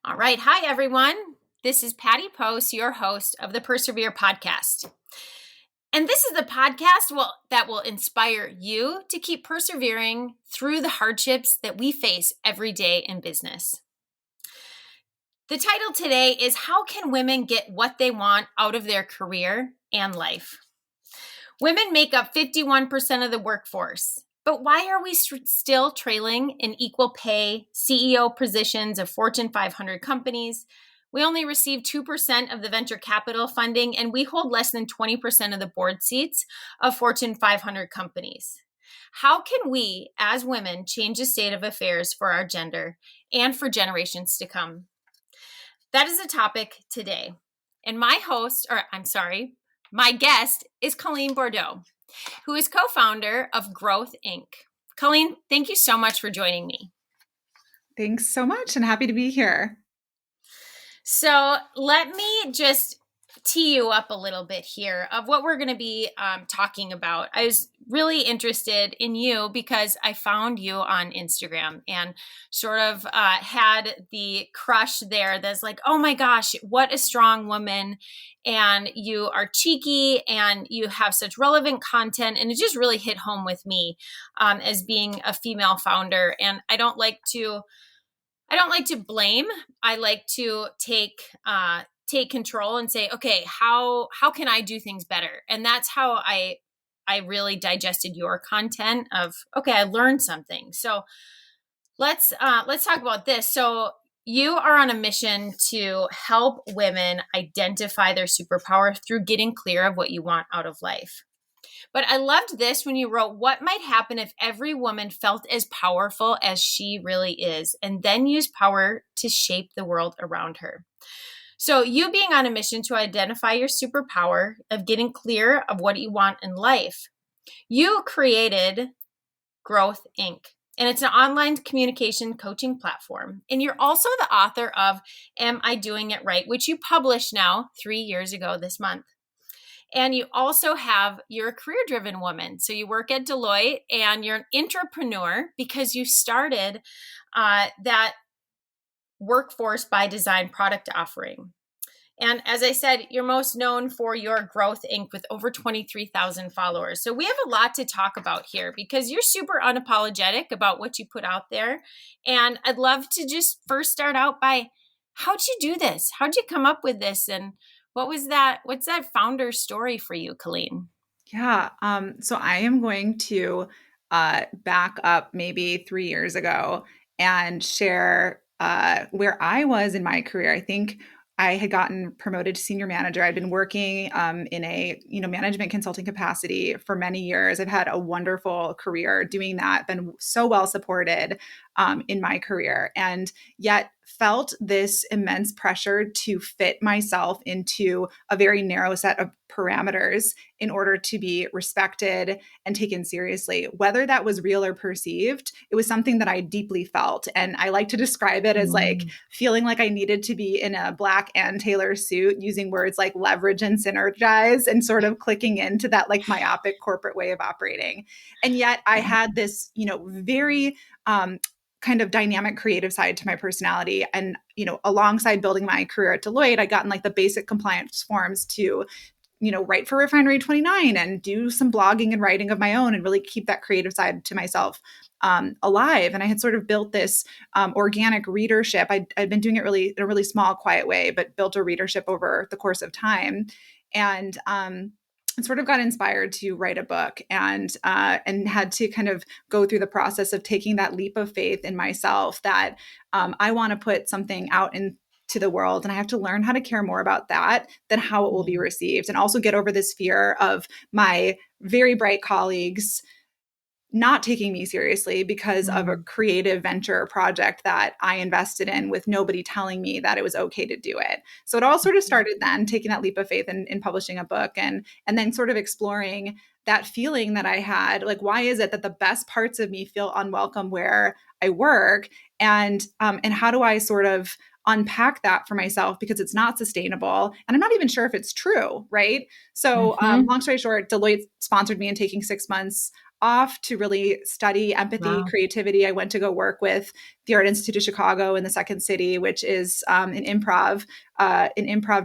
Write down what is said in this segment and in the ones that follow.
All right. Hi, everyone. This is Patty Post, your host of the Persevere podcast. And this is the podcast that will inspire you to keep persevering through the hardships that we face every day in business. The title today is How Can Women Get What They Want Out of Their Career and Life? Women make up 51% of the workforce. But why are we still trailing in equal pay CEO positions of Fortune 500 companies? We only receive 2% of the venture capital funding, and we hold less than 20% of the board seats of Fortune 500 companies. How can we, as women, change the state of affairs for our gender and for generations to come? That is the topic today. And my guest is Colleen Bordeaux, who is co-founder of Growth Inc. Colleen, thank you so much for joining me. Thanks so much, and happy to be here. So let me just tee you up a little bit here of what we're going to be talking about. I was really interested in you because I found you on Instagram and sort of had the crush there that's like, oh my gosh, what a strong woman. And you are cheeky and you have such relevant content. And it just really hit home with me as being a female founder. And I don't like to blame. I like to take control and say, okay, how can I do things better? And that's how I really digested your content of, okay, I learned something. So let's talk about this. So you are on a mission to help women identify their superpower through getting clear of what you want out of life. But I loved this when you wrote, what might happen if every woman felt as powerful as she really is, and then used power to shape the world around her? So you being on a mission to identify your superpower of getting clear of what you want in life, you created Growth Inc. And it's an online communication coaching platform. And you're also the author of Am I Doing It Right?, which you published now 3 years ago this month. And you also you're a career-driven woman. So you work at Deloitte and you're an entrepreneur because you started that workforce by design product offering. And as I said, you're most known for your Growth Inc. with over 23,000 followers. So we have a lot to talk about here because you're super unapologetic about what you put out there. And I'd love to just first start out by, how'd you do this? How'd you come up with this? And what's that founder story for you, Colleen? Yeah. So I am going to back up maybe 3 years ago and share where I was in my career. I think I had gotten promoted to senior manager. I'd been working in a management consulting capacity for many years. I've had a wonderful career doing that, been so well supported in my career, and yet felt this immense pressure to fit myself into a very narrow set of parameters in order to be respected and taken seriously. Whether that was real or perceived, it was something that I deeply felt. And I like to describe it as like feeling like I needed to be in a black Ann Taylor suit, using words like leverage and synergize and sort of clicking into that like myopic corporate way of operating. And yet I had this, very kind of dynamic creative side to my personality. And, alongside building my career at Deloitte, I got in like the basic compliance forms to, write for Refinery 29 and do some blogging and writing of my own and really keep that creative side to myself alive. And I had sort of built this organic readership. I'd been doing it really in a really small, quiet way, but built a readership over the course of time. And sort of got inspired to write a book and had to kind of go through the process of taking that leap of faith in myself that I want to put something out into the world, and I have to learn how to care more about that than how it will be received, and also get over this fear of my very bright colleagues not taking me seriously because of a creative venture project that I invested in with nobody telling me that it was okay to do it. So it all sort of started then, taking that leap of faith in publishing a book and then sort of exploring that feeling that I had, like, why is it that the best parts of me feel unwelcome where I work? And how do I sort of unpack that for myself, because it's not sustainable. And I'm not even sure if it's true, right? So long story short, Deloitte sponsored me in taking 6 months off to really study empathy, Wow. creativity. I went to go work with the Art Institute of Chicago in the Second City, which is an improv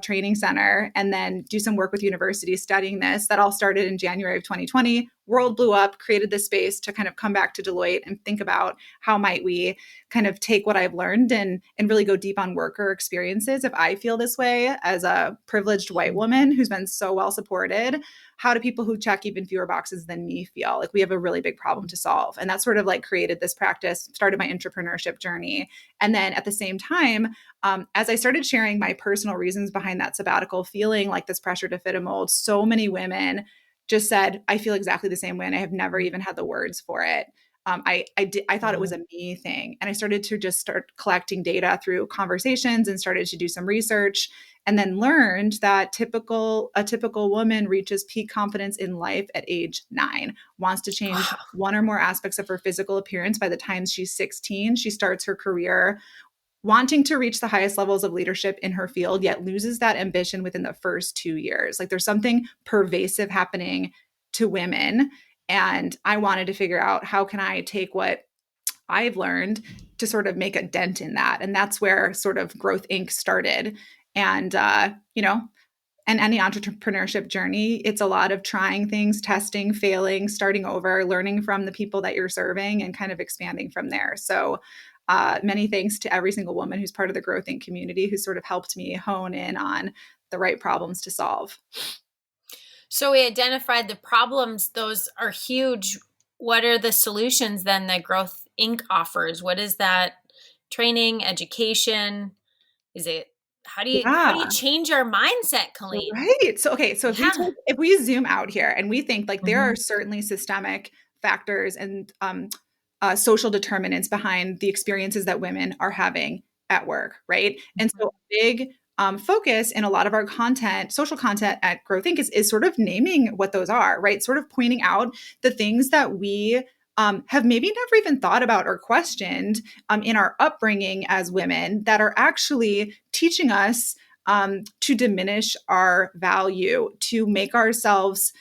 training center, and then do some work with universities studying this. That all started in January of 2020. World blew up, created this space to kind of come back to Deloitte and think about how might we kind of take what I've learned and really go deep on worker experiences. If I feel this way as a privileged white woman who's been so well supported, how do people who check even fewer boxes than me feel? Like we have a really big problem to solve. And that sort of like created this practice, started my entrepreneurship journey. And then at the same time, as I started sharing my personal reasons behind that sabbatical, feeling like this pressure to fit a mold, so many women just said, I feel exactly the same way. And I have never even had the words for it. I thought it was a me thing. And I started to just start collecting data through conversations and started to do some research, and then learned that a typical woman reaches peak confidence in life at age 9, wants to change Wow. one or more aspects of her physical appearance by the time she's 16. She starts her career wanting to reach the highest levels of leadership in her field, yet loses that ambition within the first 2 years. Like there's something pervasive happening to women. And I wanted to figure out how can I take what I've learned to sort of make a dent in that. And that's where sort of Growth Inc. started. And, and any entrepreneurship journey, it's a lot of trying things, testing, failing, starting over, learning from the people that you're serving, and kind of expanding from there. So, many thanks to every single woman who's part of the Growth Inc. community who sort of helped me hone in on the right problems to solve. So we identified the problems. Those are huge. What are the solutions then that Growth Inc. offers? What is that training, education? Is it how do you Yeah. change our mindset, Colleen? Right. So okay, so Yeah. if we zoom out here and we think like there are Hmm. certainly systemic factors and social determinants behind the experiences that women are having at work, right? And so a big focus in a lot of our content, social content at Growth Inc. is sort of naming what those are, right? Sort of pointing out the things that we have maybe never even thought about or questioned in our upbringing as women that are actually teaching us to diminish our value, to make ourselves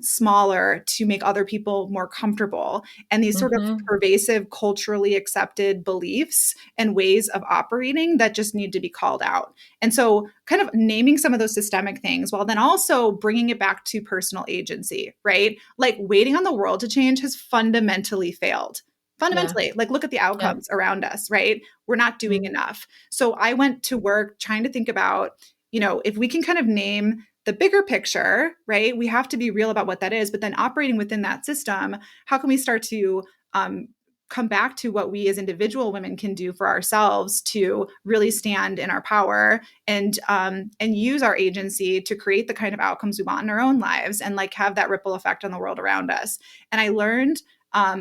smaller, to make other people more comfortable. And these sort of Hmm. pervasive, culturally accepted beliefs and ways of operating that just need to be called out. And so, kind of naming some of those systemic things while then also bringing it back to personal agency, right? Like waiting on the world to change has fundamentally failed. Yeah. Fundamentally, like look at the Yeah. outcomes around us, right? We're not doing Mhm. enough. So I went to work trying to think about, if we can kind of name the bigger picture, right? We have to be real about what that is, but then operating within that system, how can we start to come back to what we as individual women can do for ourselves to really stand in our power and use our agency to create the kind of outcomes we want in our own lives and like have that ripple effect on the world around us. And I learned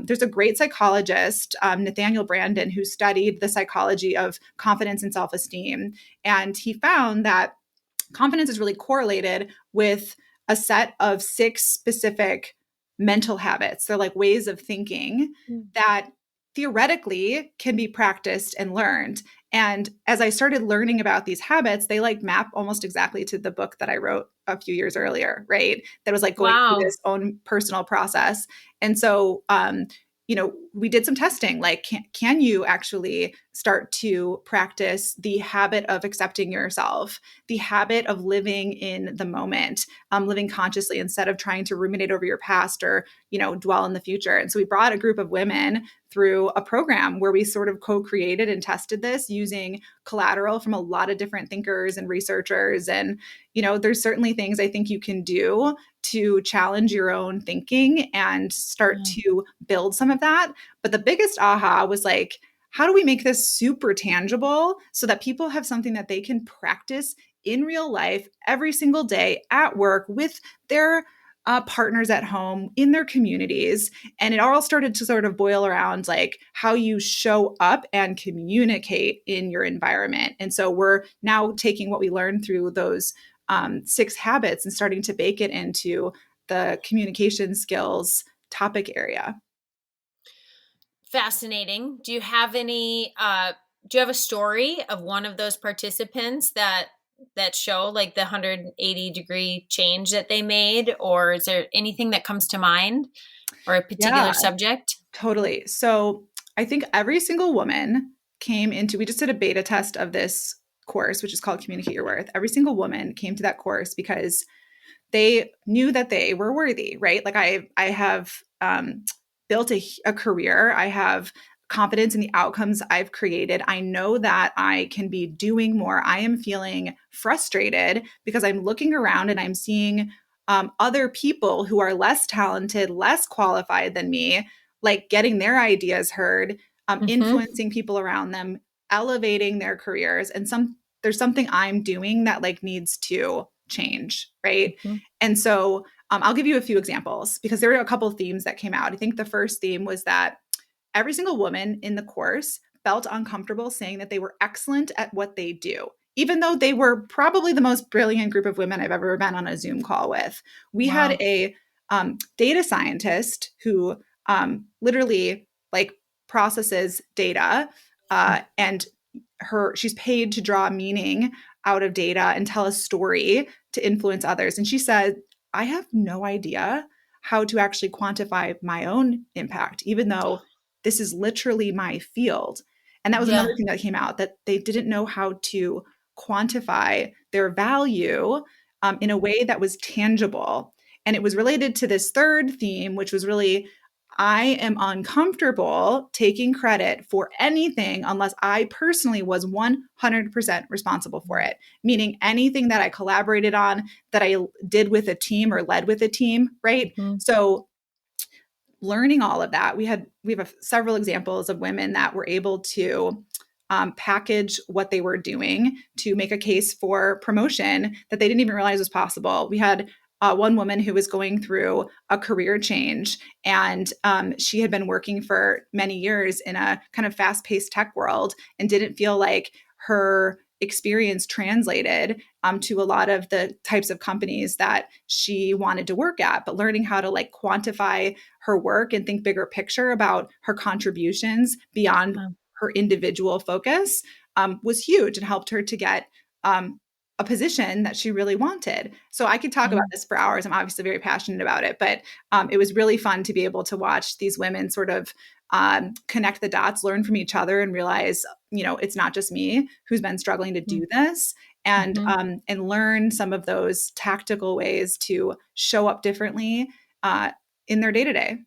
there's a great psychologist, Nathaniel Brandon, who studied the psychology of confidence and self esteem. And he found that confidence is really correlated with a set of 6 specific mental habits. They're like ways of thinking that theoretically can be practiced and learned. And as I started learning about these habits, they like map almost exactly to the book that I wrote a few years earlier, right? That was like going through Wow. this own personal process. And so, we did some testing. Like, can you actually start to practice the habit of accepting yourself, the habit of living in the moment, living consciously instead of trying to ruminate over your past or, dwell in the future? And so we brought a group of women through a program where we sort of co-created and tested this using collateral from a lot of different thinkers and researchers. And, there's certainly things I think you can do to challenge your own thinking and start Yeah. to build some of that. But the biggest aha was like, how do we make this super tangible so that people have something that they can practice in real life every single day at work with their partners at home in their communities? And it all started to sort of boil around like how you show up and communicate in your environment. And so we're now taking what we learned through those 6 habits and starting to bake it into the communication skills topic area. Fascinating. Do you have a story of one of those participants that show like the 180-degree change that they made, or is there anything that comes to mind? or a particular Yeah, subject? totally. So I think every single woman came into, we just did a beta test of this course, which is called Communicate Your Worth. Every single woman came to that course because they knew that they were worthy, right? Like I have built a career. I have confidence in the outcomes I've created. I know that I can be doing more. I am feeling frustrated because I'm looking around and I'm seeing other people who are less talented, less qualified than me, like getting their ideas heard, Mm-hmm. influencing people around them, elevating their careers, and there's something I'm doing that like needs to change, right? Mm-hmm. And so I'll give you a few examples because there were a couple of themes that came out. I think the first theme was that every single woman in the course felt uncomfortable saying that they were excellent at what they do, even though they were probably the most brilliant group of women I've ever been on a Zoom call with. We had Wow. a data scientist who literally like processes data and she's paid to draw meaning out of data and tell a story to influence others. And she said, I have no idea how to actually quantify my own impact, even though this is literally my field. And that was another Yeah. thing that came out, that they didn't know how to quantify their value in a way that was tangible. And it was related to this third theme, which was really, I am uncomfortable taking credit for anything unless I personally was 100% responsible for it. Meaning anything that I collaborated on, that I did with a team or led with a team, right? Mm-hmm. So learning all of that, we have several examples of women that were able to package what they were doing to make a case for promotion that they didn't even realize was possible. We had one woman who was going through a career change, and she had been working for many years in a kind of fast-paced tech world and didn't feel like her experience translated to a lot of the types of companies that she wanted to work at. But learning how to like quantify her work and think bigger picture about her contributions beyond her individual focus was huge and helped her to get a position that she really wanted. So I could talk about this for hours. I'm obviously very passionate about it, but it was really fun to be able to watch these women sort of connect the dots, learn from each other, and realize, it's not just me who's been struggling to do this, Mm-hmm. and learn some of those tactical ways to show up differently in their day to day.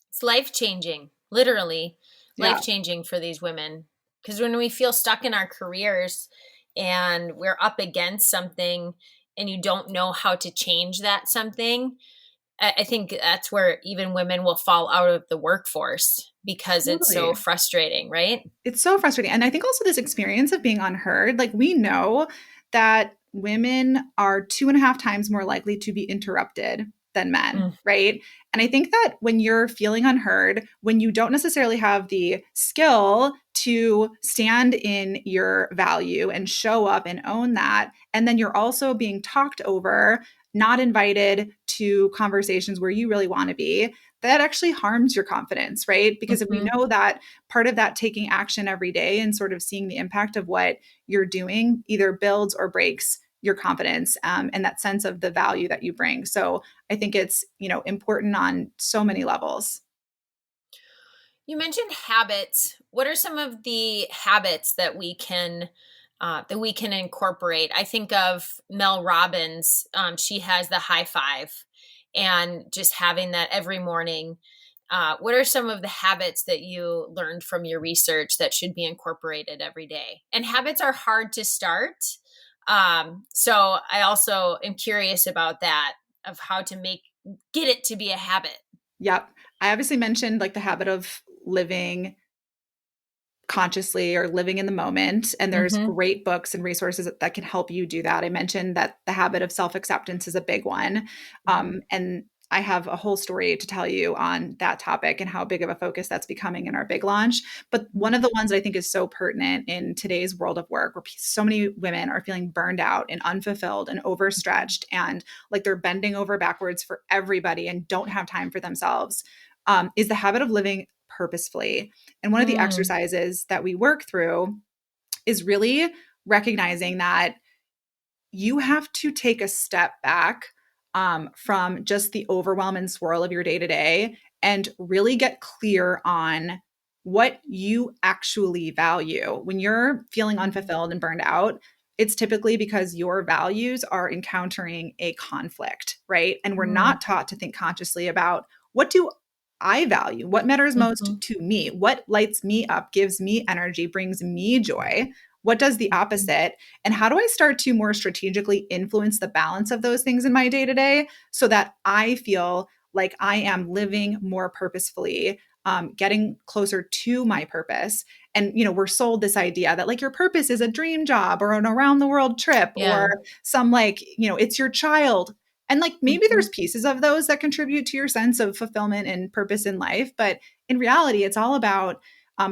It's life changing, literally Yeah, life changing for these women. Because when we feel stuck in our careers and we're up against something and you don't know how to change that something, I think that's where even women will fall out of the workforce because it's so totally. frustrating, right? It's so frustrating. And I think also this experience of being unheard, like we know that women are 2.5 times more likely to be interrupted than men, Mm, right? And I think that when you're feeling unheard, when you don't necessarily have the skill to stand in your value and show up and own that, and then you're also being talked over, not invited to conversations where you really want to be, that actually harms your confidence, right? Because if we mhm. know that part of that taking action every day and sort of seeing the impact of what you're doing either builds or breaks your confidence, and that sense of the value that you bring. So I think it's important on so many levels. You mentioned habits. What are some of the habits that we can incorporate? I think of Mel Robbins. She has the high five, and just having that every morning. What are some of the habits that you learned from your research that should be incorporated every day? And habits are hard to start. So I also am curious about that, of how to get it to be a habit. Yep. I obviously mentioned like the habit of living consciously or living in the moment. And there's Mm-hmm. great books and resources that can help you do that. I mentioned that the habit of self acceptance is a big one. Mm-hmm. And I have a whole story to tell you on that topic and how big of a focus that's becoming in our big launch. But one of the ones that I think is so pertinent in today's world of work, where so many women are feeling burned out and unfulfilled and overstretched and like they're bending over backwards for everybody and don't have time for themselves, is the habit of living purposefully. And one of the Mm, exercises that we work through is really recognizing that you have to take a step back from just the overwhelm and swirl of your day to day and really get clear on what you actually value. When you're feeling unfulfilled and burned out, it's typically because your values are encountering a conflict, right? And we're Mm. not taught to think consciously about, what do I value? What matters most Mhm. to me? What lights me up, gives me energy, brings me joy? What does the opposite? And how do I start to more strategically influence the balance of those things in my day to day so that I feel like I am living more purposefully, getting closer to my purpose? And, we're sold this idea that like your purpose is a dream job or an around the world trip or Yeah. some like, it's your child. And like maybe there's Mhm. pieces of those that contribute to your sense of fulfillment and purpose in life. But in reality, it's all about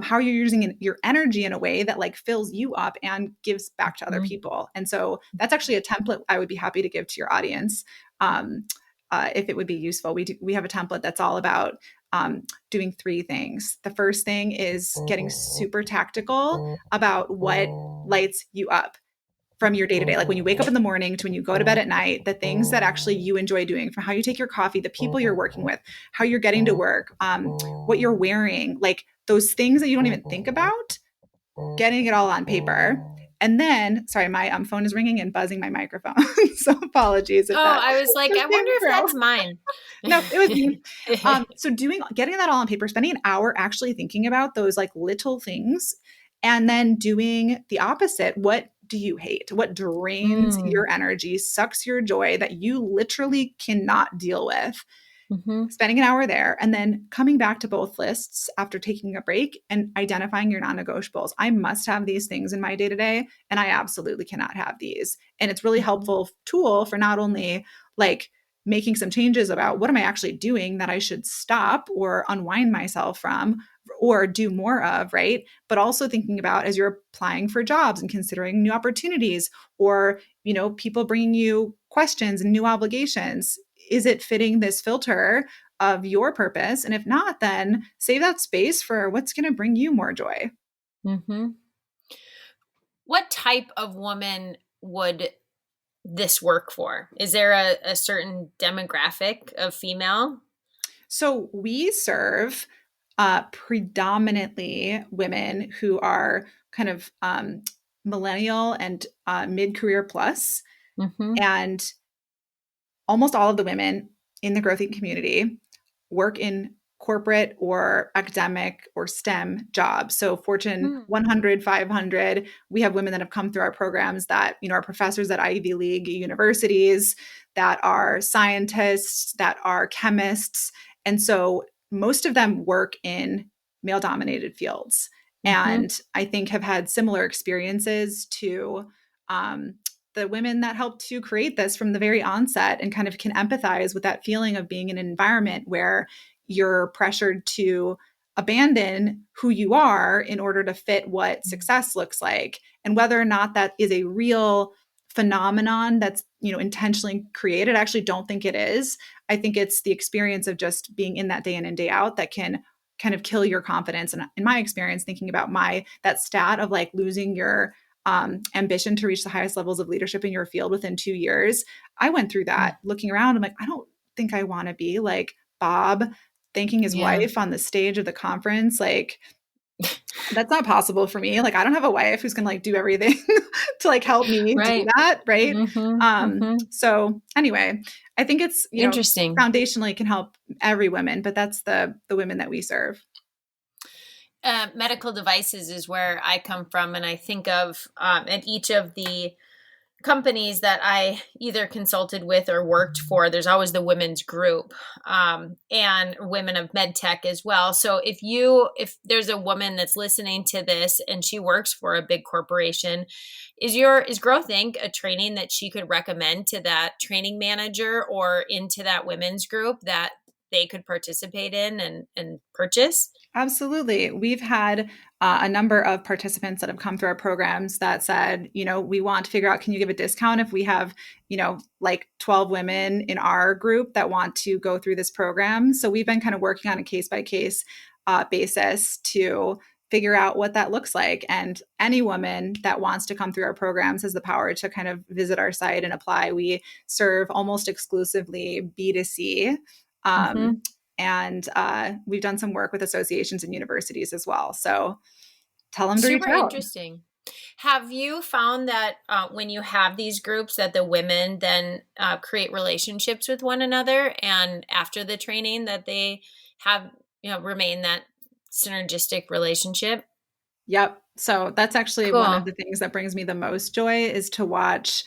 how you're using your energy in a way that like fills you up and gives back to other Mhm. people. And so that's actually a template I would be happy to give to your audience. Um, if it would be useful, we have a template that's all about doing three things. The first thing is getting super tactical about what lights you up from your day to day. Like when you wake up in the morning to when you go to bed at night, the things that actually you enjoy doing, from how you take your coffee, the people you're working with, how you're getting to work, what you're wearing, like those things that you don't even think about, getting it all on paper. And then, sorry, my phone is ringing and buzzing my microphone. So apologies if Oh, that I was like, just I came wonder if through. that's mine. No, it was me. So getting that all on paper, spending an hour actually thinking about those like little things, and then doing the opposite. What do you hate? What drains Mm. your energy, sucks your joy that you literally cannot deal with? Mhm. Spending an hour there and then coming back to both lists after taking a break and identifying your non-negotiables. I must have these things in my day to day, and I absolutely cannot have these. And it's really Mhm. helpful tool for not only like making some changes about what am I actually doing that I should stop or unwind myself from or do more of, right? But also thinking about as you're applying for jobs and considering new opportunities, or people bringing you questions and new obligations, is it fitting this filter of your purpose? And if not, then save that space for what's going to bring you more joy. Mhm. What type of woman would this work for? Is there a certain demographic of female? So we serve predominantly women who are kind of millennial and mid-career plus, Mhm. and almost all of the women in the growth community work in corporate or academic or STEM jobs. So Fortune Mm. 100, 500, we have women that have come through our programs that, are professors at Ivy League universities, that are scientists, that are chemists. And so most of them work in male dominated fields. Mhm. And I think have had similar experiences to the women that helped to create this from the very onset, and kind of can empathize with that feeling of being in an environment where you're pressured to abandon who you are in order to fit what success looks like, and whether or not that is a real phenomenon that's intentionally created. I actually don't think it is. I think it's the experience of just being in that day in and day out that can kind of kill your confidence. And in my experience, thinking about that stat of like losing your ambition to reach the highest levels of leadership in your field within 2 years. I went through that looking around. I'm like, I don't think I want to be like Bob thanking his Yeah. wife on the stage of the conference. Like, that's not possible for me. Like, I don't have a wife who's going to like do everything to like help me do Right. that. Right. Mhm. Mhm. So anyway, I think it's, Interesting. foundationally can help every woman, but that's the women that we serve. Medical devices is where I come from, and I think of at each of the companies that I either consulted with or worked for, there's always the women's group, and women of med tech as well. So if there's a woman that's listening to this and she works for a big corporation, is Growth Inc. a training that she could recommend to that training manager or into that women's group that they could participate in and purchase? Absolutely. We've had a number of participants that have come through our programs that said, we want to figure out, can you give a discount if we have, like 12 women in our group that want to go through this program? So we've been kind of working on a case by case basis to figure out what that looks like. And any woman that wants to come through our programs has the power to kind of visit our site and apply. We serve almost exclusively B2C. Um, Mm-hmm. and we've done some work with associations and universities as well. So tell them to reach Super out. interesting. Have you found that when you have these groups that the women then create relationships with one another, and after the training that they have, remain that synergistic relationship? Yep. So that's actually one of Cool. the things that brings me the most joy is to watch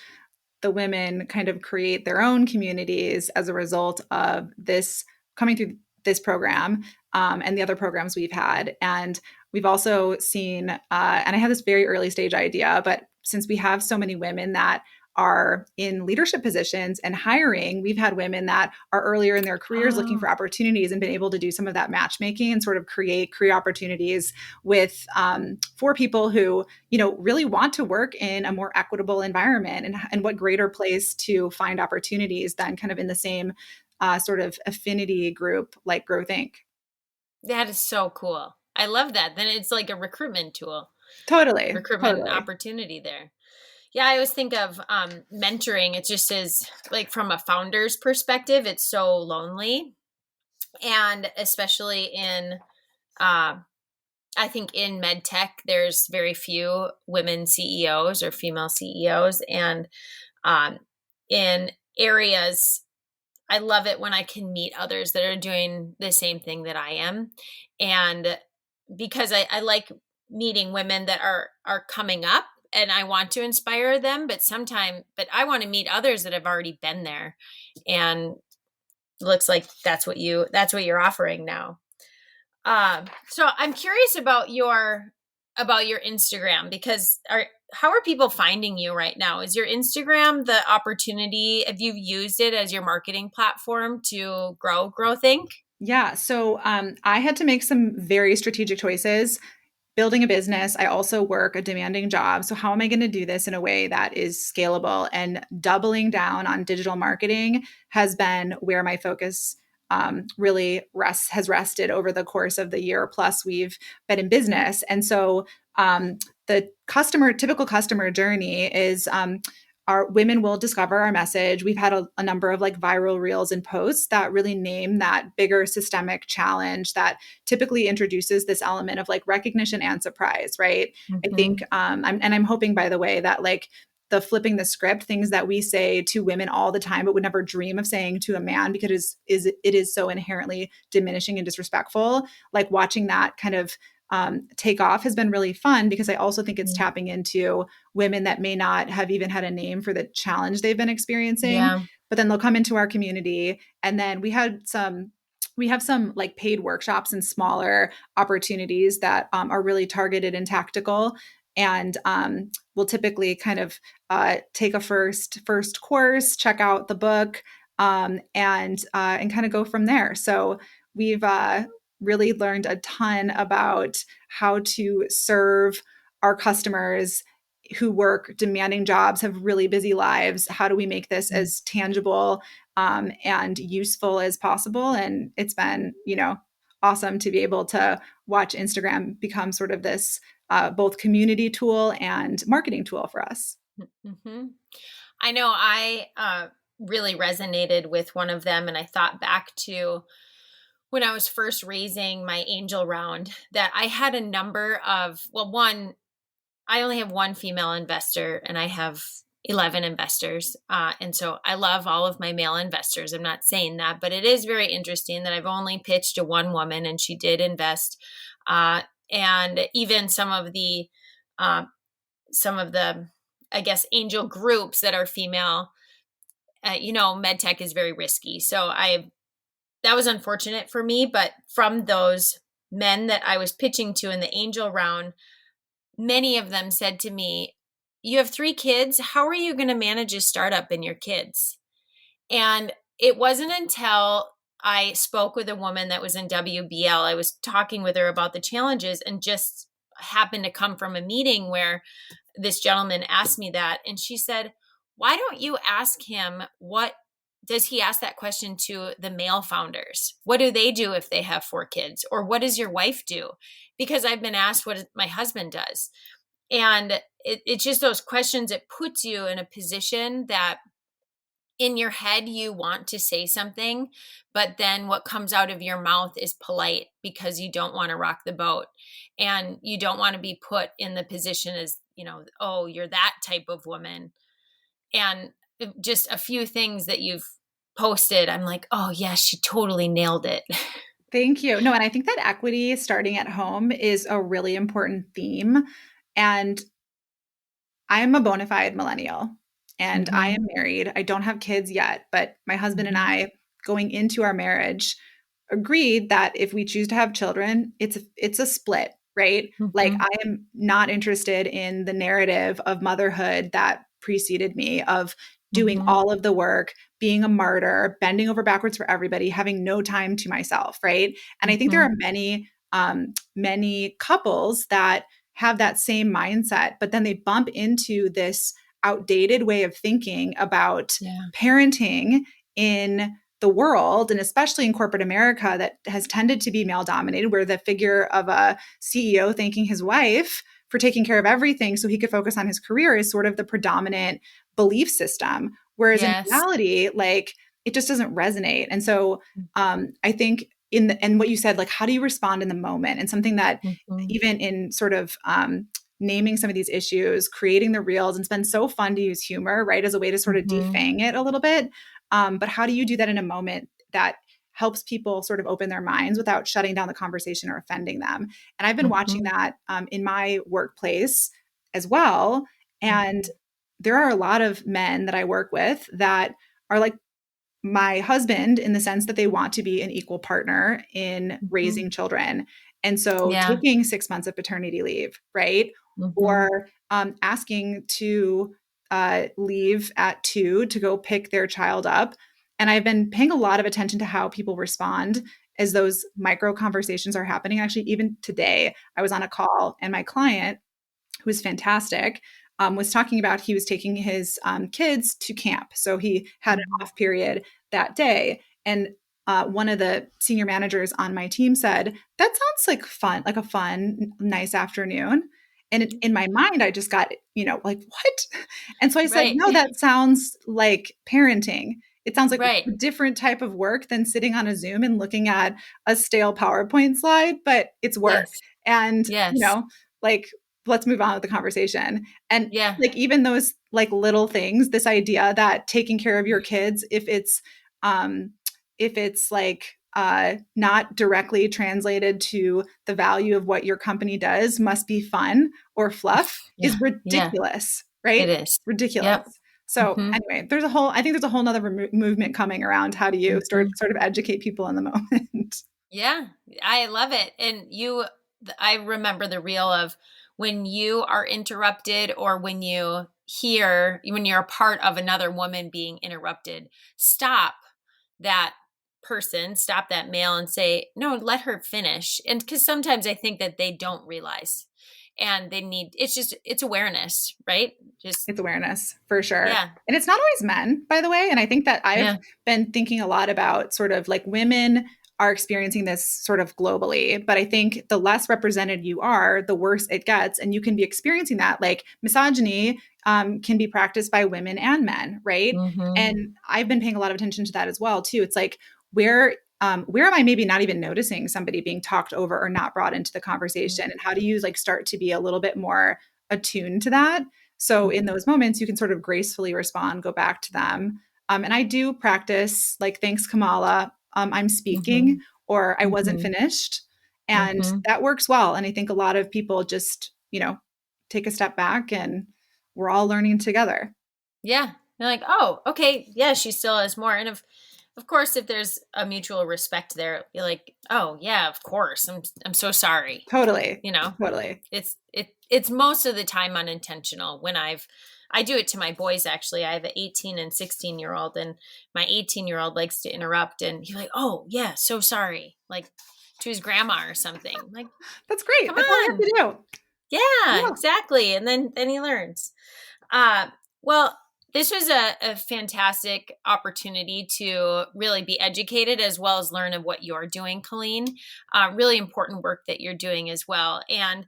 the women kind of create their own communities as a result of this coming through this program and the other programs we've had. And we've also seen, and I had this very early stage idea, but since we have so many women that are in leadership positions and hiring, we've had women that are earlier in their careers looking Oh, for opportunities and been able to do some of that matchmaking and sort of create career opportunities with for people who really want to work in a more equitable environment. And what greater place to find opportunities than kind of in the same sort of affinity group like Growth Inc. that is so cool. I love that. Then it's like a recruitment tool, Totally, recruitment totally. opportunity there. Yeah, I always think of mentoring. It just is like from a founder's perspective, it's so lonely. And especially in, uh, I think in med tech, there's very few women CEOs or female CEOs. And um, in areas, I love it when I can meet others that are doing the same thing that I am. And because I like meeting women that are coming up, and I want to inspire them, but I want to meet others that have already been there. And looks like that's what you're offering now. So I'm curious about your Instagram, because how are people finding you right now? Is your Instagram the opportunity? Have you used it as your marketing platform to grow Think? Yeah. So I had to make some very strategic choices building a business. I also work a demanding job. So, how am I going to do this in a way that is scalable? And doubling down on digital marketing has been where my focus really has rested over the course of the year plus we've been in business. And so, the typical customer journey is our women will discover our message. We've had a number of like viral reels and posts that really name that bigger systemic challenge that typically introduces this element of like recognition and surprise, right? I think, Mm-hmm. I'm hoping, by the way, that like the flipping the script, things that we say to women all the time, but would never dream of saying to a man because it is so inherently diminishing and disrespectful. Like watching that kind of take off has been really fun because I also think it's tapping into women that may not have even had a name for the challenge they've been experiencing, Yeah. but then they'll come into our community. And then we have some like paid workshops and smaller opportunities that are really targeted and tactical. And we'll typically kind of take a first course, check out the book, and kind of go from there. So we've really learned a ton about how to serve our customers who work demanding jobs, have really busy lives. How do we make this as tangible and useful as possible? And it's been, awesome to be able to watch Instagram become sort of this both community tool and marketing tool for us. Mm-hmm. I know I really resonated with one of them, and I thought back to when I was first raising my angel round, that I had a number of, well, one, I only have one female investor and I have 11 investors. And so I love all of my male investors. I'm not saying that, but it is very interesting that I've only pitched to one woman and she did invest. And even uh, some of the, I guess, angel groups that are female, med tech is very risky. So that was unfortunate for me. But from those men that I was pitching to in the angel round, many of them said to me, "You have 3 kids. How are you going to manage a startup and your kids?" And it wasn't until I spoke with a woman that was in WBL, I was talking with her about the challenges, and just happened to come from a meeting where this gentleman asked me that. And she said, "Why don't you ask him, what does he ask that question to the male founders? What do they do if they have 4 kids? Or what does your wife do? Because I've been asked what my husband does." And it's just those questions. It puts you in a position that in your head you want to say something, but then what comes out of your mouth is polite because you don't want to rock the boat, and you don't want to be put in the position as, oh, you're that type of woman. And just a few things that you've posted, I'm like, oh yeah, she totally nailed it. Thank you. No, and I think that equity starting at home is a really important theme. And I'm a bona fide millennial and I Mm-hmm. am married. I don't have kids yet, but my husband and Mm-hmm. I, going into our marriage, agreed that if we choose to have children, it's a split, right? Like Mm-hmm. I am not interested in the narrative of motherhood that preceded me, of doing Mm-hmm. all of the work, being a martyr, bending over backwards for everybody, having no time to myself, right? And I think there Mm-hmm. are many couples that have that same mindset, but then they bump into this outdated way of thinking about Yeah. parenting in the world, and especially in corporate America that has tended to be male dominated, where the figure of a CEO thanking his wife for taking care of everything so he could focus on his career is sort of the predominant belief system. Whereas in Yes. reality, like it just doesn't resonate. And so I think and what you said, like, how do you respond in the moment? And something that Mm-hmm. even in sort of naming some of these issues, creating the reels, and it's been so fun to use humor, right, as a way to sort of Mm-hmm. defang it a little bit. But how do you do that in a moment that helps people sort of open their minds without shutting down the conversation or offending them? And I've been watching Mm-hmm. that in my workplace as well. And Mm-hmm. there are a lot of men that I work with that are like my husband in the sense that they want to be an equal partner in Mm-hmm. raising children. And so Yeah. taking 6 months of paternity leave, right? Mm-hmm. Or asking to leave at 2 to go pick their child up. And I've been paying a lot of attention to how people respond as those micro conversations are happening. Actually, even today, I was on a call and my client, who was fantastic, was talking about he was taking his kids to camp. So he had an Mm-hmm. off period that day. And one of the senior managers on my team said, that sounds like fun, like a fun, nice afternoon. And in my mind, I just got, like, what? And so I said, Right. no, that sounds like parenting. It sounds like Right. a different type of work than sitting on a Zoom and looking at a stale PowerPoint slide, but it's work. Yes. And, Yes. like, let's move on with the conversation. And Yeah. like even those like little things, this idea that taking care of your kids, um if it's like not directly translated to the value of what your company does, must be fun or fluff, is Yeah. Yeah. ridiculous, It right? is. Ridiculous. Yep. So Mm-hmm. anyway, I think there's a whole nother movement coming around. How do you Mm-hmm. sort of educate people in the moment? Yeah, I love it. And I remember the reel of when you are interrupted or when you're a part of another woman being interrupted, stop that stop that male and say, no, let her finish. And because sometimes I think that they don't realize and it's awareness, right? Just, It's awareness for sure. yeah, And it's not always men, by the way. And I think that I've yeah. been thinking a lot about sort of like women are experiencing this sort of globally. But I think the less represented you are, the worse it gets. And you can be experiencing that. Like misogyny can be practiced by women and men, right? Mm-hmm. And I've been paying a lot of attention to that as well, too. It's like, where am I maybe not even noticing somebody being talked over or not brought into the conversation? And how do you like start to be a little bit more attuned to that? So in those moments, you can sort of gracefully respond, go back to them. And I do practice like, thanks, Kamala. I'm speaking, Mm-hmm. or I wasn't Mm-hmm. finished. And Mm-hmm. that works well. And I think a lot of people just, take a step back and we're all learning together. Yeah. They're like, oh, okay, yeah, she still has more. And of course, if there's a mutual respect there, you're like, oh yeah, of course. I'm so sorry. Totally. You know, Totally. it's most of the time unintentional. I do it to my boys actually. I have an 18 and 16-year-old, and my 18-year-old likes to interrupt, and he's like, oh yeah, so sorry, like to his grandma or something. I'm like, That's great. come That's all I have on, to do. yeah, Yeah. exactly. And then he learns. Uh, well, this was a fantastic opportunity to really be educated as well as learn of what you're doing, Colleen. Really important work that you're doing as well. And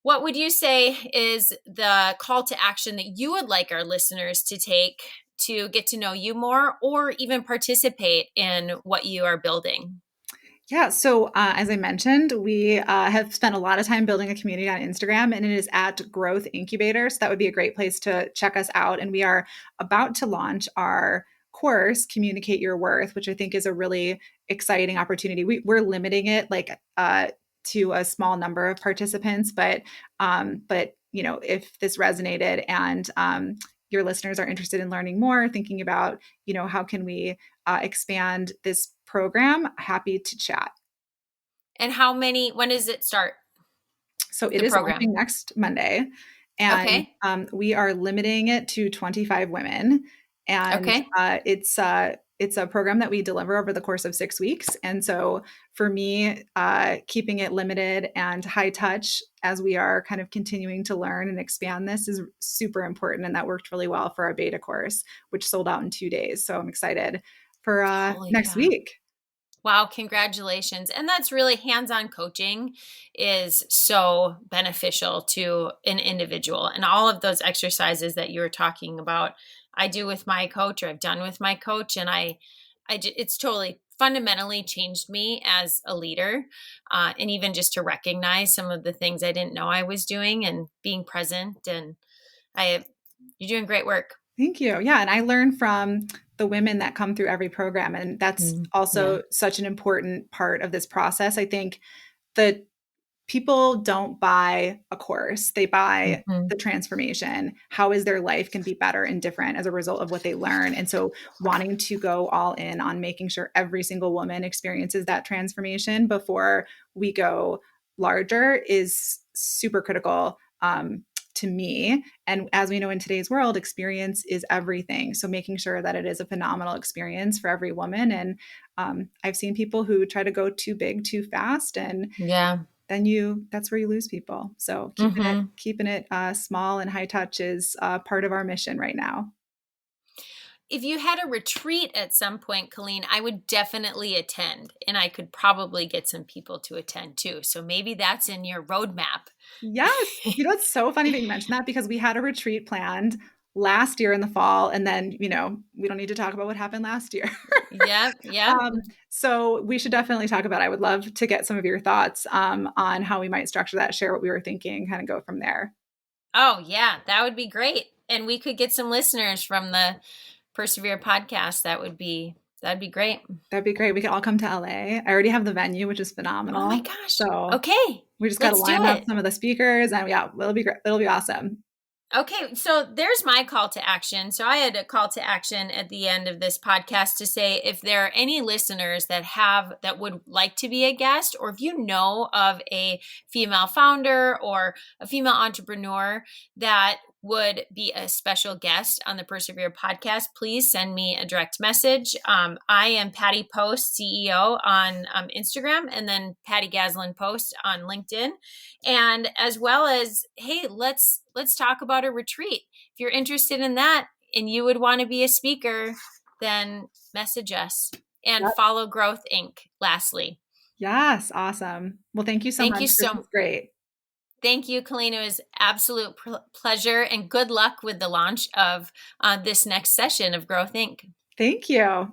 what would you say is the call to action that you would like our listeners to take to get to know you more or even participate in what you are building? Yeah. So, as I mentioned, we have spent a lot of time building a community on Instagram, and it is at Growth Incubator. So, that would be a great place to check us out. And we are about to launch our course, Communicate Your Worth, which I think is a really exciting opportunity. We're limiting it to a small number of participants, but if this resonated and your listeners are interested in learning more, thinking about, how can we expand this program, happy to chat. And when does it start, So it the is program? launching next Monday, and Okay. we are limiting it to 25 women. And Okay. it's a program that we deliver over the course of 6 weeks. And so for me, keeping it limited and high touch as we are kind of continuing to learn and expand this is super important. And that worked really well for our beta course, which sold out in 2 days. So I'm excited for Holy next cow. week. Wow, congratulations. And that's really hands-on coaching is so beneficial to an individual. And all of those exercises that you were talking about, I do with my coach or I've done with my coach. And it's totally fundamentally changed me as a leader. And even just to recognize some of the things I didn't know I was doing and being present. And you're doing great work. Thank you. Yeah. And I learn from the women that come through every program. And that's Yeah. also such an important part of this process. I think that people don't buy a course, they buy Mhm. the transformation. How is their life can be better and different as a result of what they learn. And so wanting to go all in on making sure every single woman experiences that transformation before we go larger is super critical to me. And as we know in today's world, experience is everything. So making sure that it is a phenomenal experience for every woman. And I've seen people who try to go too big too fast, and Yeah. then that's where you lose people. So Hmm. keeping it small and high touch is part of our mission right now. If you had a retreat at some point, Colleen, I would definitely attend, and I could probably get some people to attend too. So maybe that's in your roadmap. Yes. It's so funny that you mentioned that because we had a retreat planned last year in the fall. And then, we don't need to talk about what happened last year. Yep, yep. So we should definitely talk about it. I would love to get some of your thoughts on how we might structure that, share what we were thinking, kind of go from there. Oh, yeah, that would be great. And we could get some listeners from the Persevere podcast. That'd be great. That'd be great. We could all come to LA. I already have the venue, which is Oh my phenomenal. gosh. So Okay, we just got to let's do line up it. some of the speakers, and yeah, it'll be great. It'll be awesome. Okay, so there's my call to action. So I had a call to action at the end of this podcast to say if there are any listeners that would like to be a guest, or if you know of a female founder or a female entrepreneur that would be a special guest on the Persevere podcast, please send me a direct message. I am Patty Post, CEO on Instagram, and then Patty Gaslin Post on LinkedIn. And as well as, hey, let's talk about a retreat. If you're interested in that and you would want to be a speaker, then message us and Yep. follow Growth Inc. Lastly, Yes, awesome. Well, thank you so thank much. you This so was great. thank you, Colleen. It was absolute pleasure and good luck with the launch of this next session of Growth Inc. Thank you.